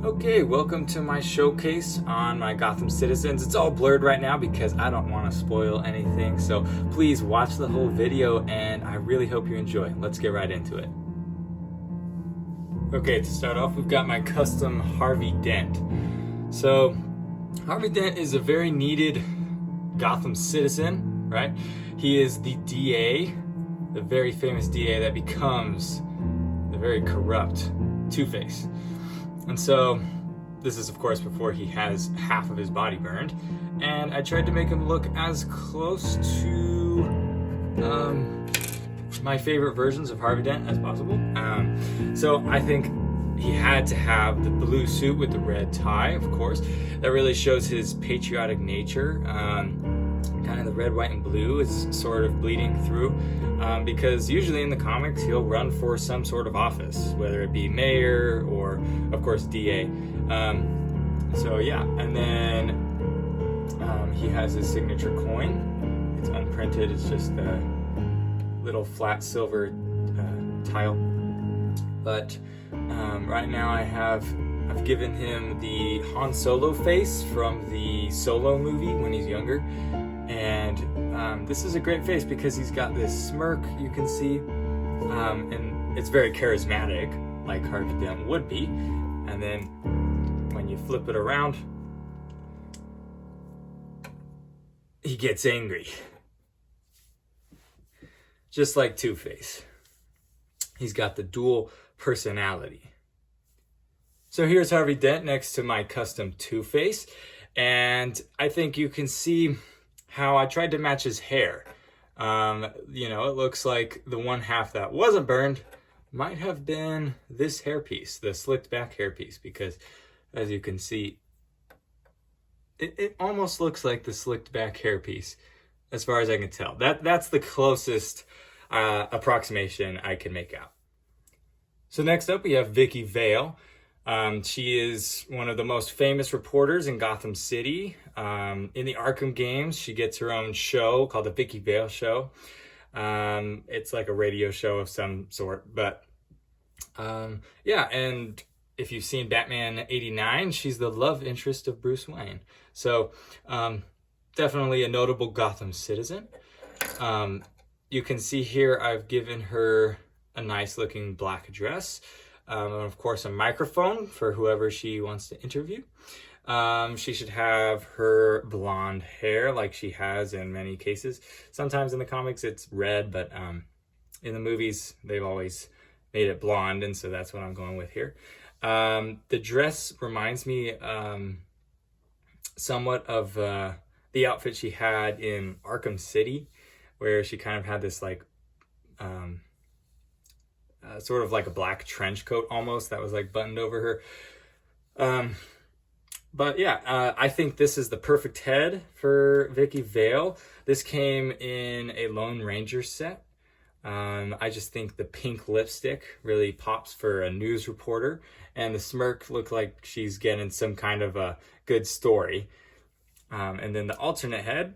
Okay, welcome to my showcase on my Gotham Citizens. It's all blurred right now because I don't want to spoil anything, so please watch the whole video and I really hope you enjoy. Let's get right into it. Okay, to start off, we've got my custom Harvey Dent. So, Harvey Dent is a very needed Gotham citizen, right? He is the DA, the very famous DA that becomes the very corrupt Two-Face. And so, this is of course before he has half of his body burned, and I tried to make him look as close to my favorite versions of Harvey Dent as possible. So I think he had to have the blue suit with the red tie, of course. That really shows his patriotic nature. Kind of the red, white, and blue is sort of bleeding through, because usually in the comics he'll run for some sort of office, whether it be mayor or, of course, DA. So yeah, and then he has his signature coin. It's unprinted. It's just a little flat silver tile. But right now I've given him the Han Solo face from the Solo movie when he's younger. And this is a great face because he's got this smirk, you can see, and it's very charismatic, like Harvey Dent would be. And then when you flip it around, he gets angry, just like Two-Face. He's got the dual personality. So here's Harvey Dent next to my custom Two-Face, and I think you can see how I tried to match his hair. It looks like the one half that wasn't burned might have been this hairpiece, the slicked back hairpiece, because as you can see, it almost looks like the slicked back hairpiece, as far as I can tell. That's the closest approximation I can make out. So next up we have Vicky Vale. She is one of the most famous reporters in Gotham City. In the Arkham games, she gets her own show called the Vicky Vale Show. It's like a radio show of some sort, but yeah, and if you've seen Batman 89, she's the love interest of Bruce Wayne. So definitely a notable Gotham citizen. You can see here I've given her a nice looking black dress. And of course a microphone for whoever she wants to interview. She should have her blonde hair like she has in many cases. Sometimes in the comics it's red, but in the movies they've always made it blonde, and so that's what I'm going with here. The dress reminds me somewhat of the outfit she had in Arkham City, where she kind of had this like sort of like a black trench coat almost that was like buttoned over her. But yeah, I think this is the perfect head for Vicky Vale. This came in a Lone Ranger set. I just think the pink lipstick really pops for a news reporter, and the smirk looked like she's getting some kind of a good story. And then the alternate head,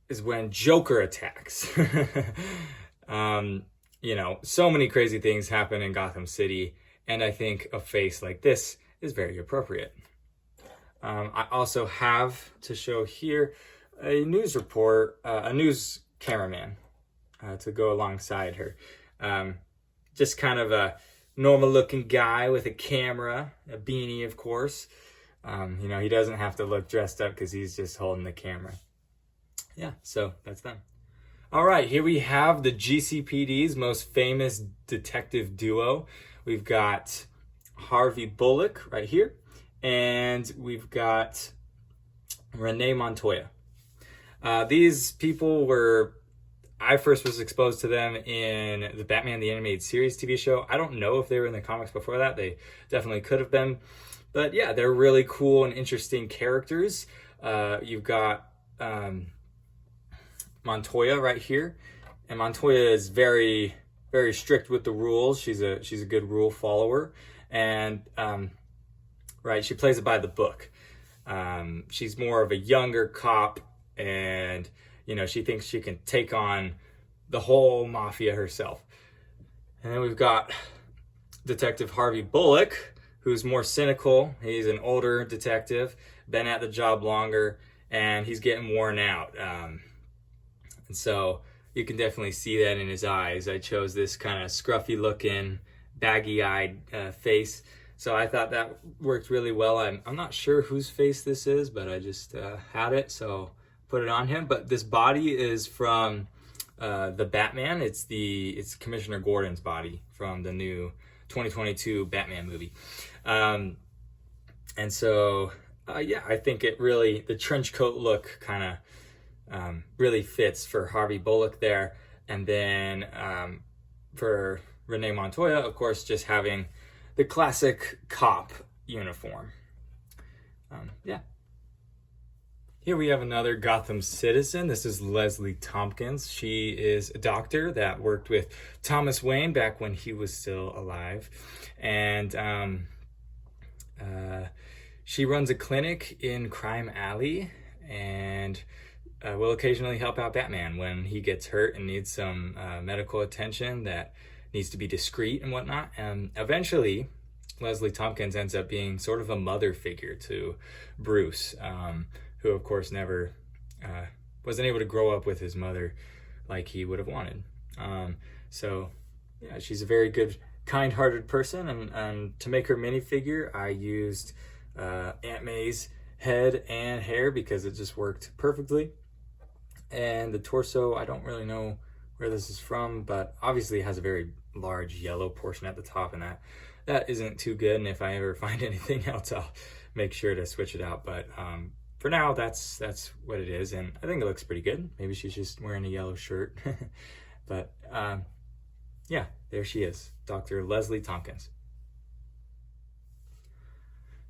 is when Joker attacks. So many crazy things happen in Gotham City, and I think a face like this is very appropriate. I also have to show here a news report, a news cameraman to go alongside her. Just kind of a normal looking guy with a camera, a beanie, of course. He doesn't have to look dressed up because he's just holding the camera. Yeah, so that's them. All right, here we have the GCPD's most famous detective duo. We've got Harvey Bullock right here, and we've got Renee Montoya. These people I first was exposed to them in the Batman the Animated Series TV show. I don't know if they were in the comics before that. They definitely could have been. But yeah, they're really cool and interesting characters. You've got Montoya right here, and Montoya is very, very strict with the rules. She's a good rule follower, and right, she plays it by the book. She's more of a younger cop, and she thinks she can take on the whole mafia herself. And then we've got Detective Harvey Bullock, who's more cynical. He's an older detective, been at the job longer, and he's getting worn out. And so you can definitely see that in his eyes. I chose this kind of scruffy looking, baggy-eyed face. So I thought that worked really well. I'm not sure whose face this is, but I just had it, so put it on him. But this body is from the Batman. It's Commissioner Gordon's body from the new 2022 Batman movie. And so, yeah, I think the trench coat look kind of really fits for Harvey Bullock there. And then for Renee Montoya, of course, just having the classic cop uniform. Yeah. Here we have another Gotham Citizen. This is Leslie Tompkins. She is a doctor that worked with Thomas Wayne back when he was still alive. And she runs a clinic in Crime Alley and will occasionally help out Batman when he gets hurt and needs some medical attention that needs to be discreet and whatnot. And eventually, Leslie Tompkins ends up being sort of a mother figure to Bruce, who of course never wasn't able to grow up with his mother like he would have wanted. So yeah, she's a very good, kind-hearted person, and to make her minifigure, I used Aunt May's head and hair because it just worked perfectly. And the torso, I don't really know where this is from, but obviously it has a very large yellow portion at the top, and that isn't too good. And if I ever find anything else, I'll make sure to switch it out. But for now, that's what it is, and I think it looks pretty good. Maybe she's just wearing a yellow shirt. But yeah, there she is, Dr. Leslie Tompkins.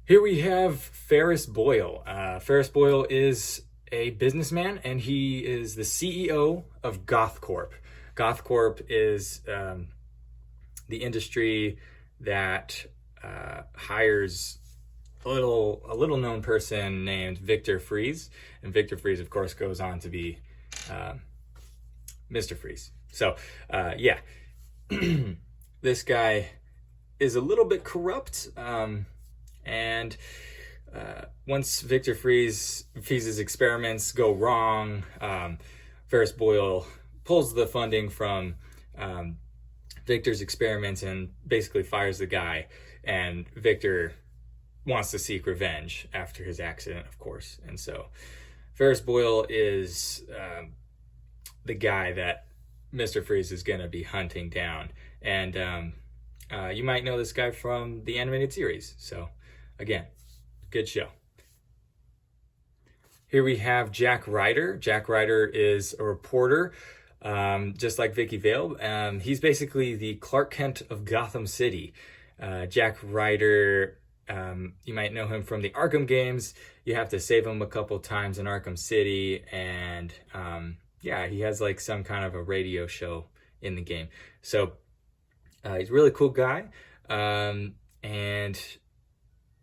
Here we have Ferris Boyle. Ferris Boyle is a businessman, and he is the CEO of GothCorp. GothCorp is the industry that hires a little known person named Victor Freeze, and Victor Freeze, of course, goes on to be Mr. Freeze. So yeah, this guy is a little bit corrupt, and once Victor Freeze's experiments go wrong, Ferris Boyle pulls the funding from Victor's experiments and basically fires the guy, and Victor wants to seek revenge after his accident, of course. And so Ferris Boyle is the guy that Mr. Freeze is going to be hunting down. And you might know this guy from the animated series. So again, good show. Here we have Jack Ryder. Jack Ryder is a reporter, just like Vicky Vale. He's basically the Clark Kent of Gotham City. Jack Ryder, you might know him from the Arkham games. You have to save him a couple times in Arkham City, and yeah, he has like some kind of a radio show in the game. So he's a really cool guy, and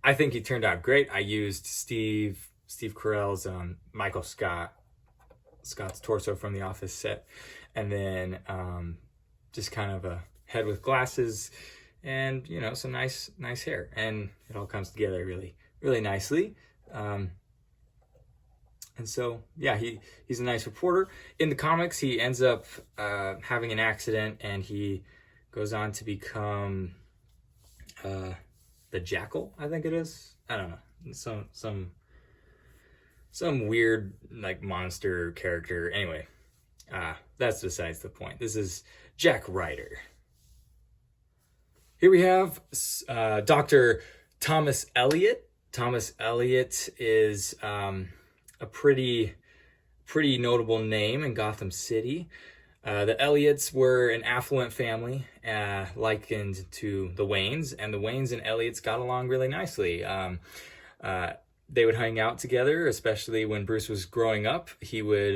I think he turned out great. I used Steve Carell's Michael Scott's torso from the Office set, and then just kind of a head with glasses, and you know, some nice hair, and it all comes together really nicely. And so yeah, he's a nice reporter. In the comics, he ends up having an accident, and he goes on to become the Jackal, I think it is. I don't know, some weird like monster character. Anyway, that's besides the point. This is Jack Ryder. Here we have Dr. Thomas Elliot. Thomas Elliot is a pretty notable name in Gotham City. The Elliots were an affluent family likened to the Waynes, and the Waynes and Elliots got along really nicely. They would hang out together, especially when Bruce was growing up. He would,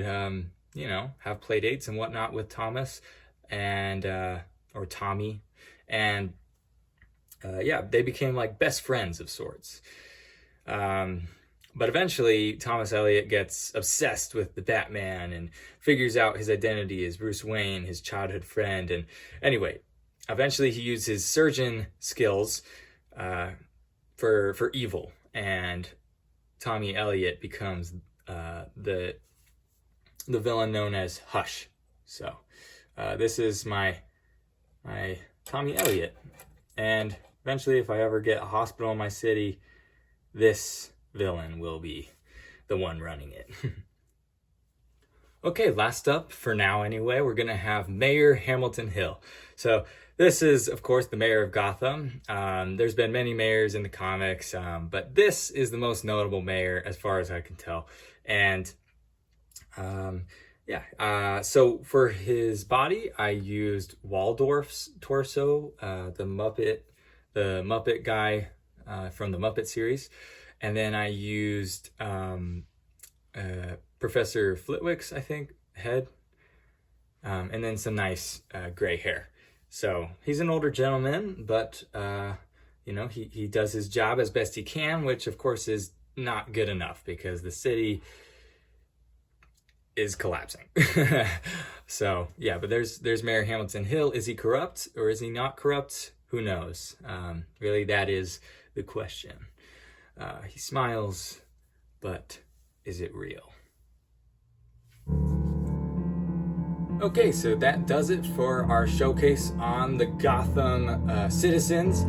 you know, have play dates and whatnot with Thomas and or Tommy, and yeah, they became like best friends of sorts. But eventually, Thomas Elliot gets obsessed with the Batman and figures out his identity as Bruce Wayne, his childhood friend. And anyway, eventually he used his surgeon skills for evil, and Tommy Elliot becomes the villain known as Hush. So this is my Tommy Elliot, and eventually, if I ever get a hospital in my city, this villain will be the one running it. Okay, last up, for now anyway, we're gonna have Mayor Hamilton Hill. So this is, of course, the mayor of Gotham. There's been many mayors in the comics, but this is the most notable mayor as far as I can tell. And so for his body, I used Waldorf's torso, the Muppet guy from the Muppet series. And then I used Professor Flitwick's, I think, head, and then some nice gray hair. So he's an older gentleman, but he does his job as best he can, which of course is not good enough because the city is collapsing. So yeah, but there's Mayor Hamilton Hill. Is he corrupt or is he not corrupt? Who knows? Really, that is the question. He smiles, but is it real? Okay, so that does it for our showcase on the Gotham citizens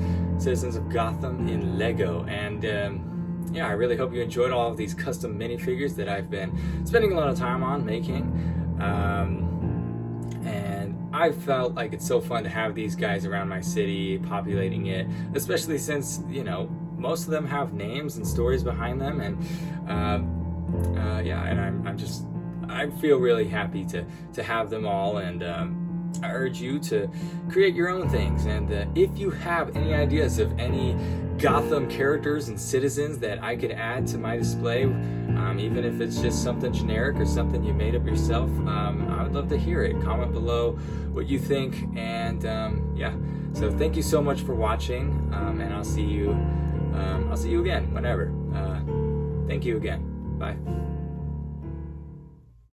of Gotham in Lego. And I really hope you enjoyed all of these custom minifigures that I've been spending a lot of time on making. And I felt like it's so fun to have these guys around my city, populating it, especially since, most of them have names and stories behind them. And I feel really happy to have them all, and I urge you to create your own things. And if you have any ideas of any Gotham characters and citizens that I could add to my display, even if it's just something generic or something you made up yourself, I would love to hear it. Comment below what you think, and so thank you so much for watching, and I'll see you again whenever. Thank you again. Bye.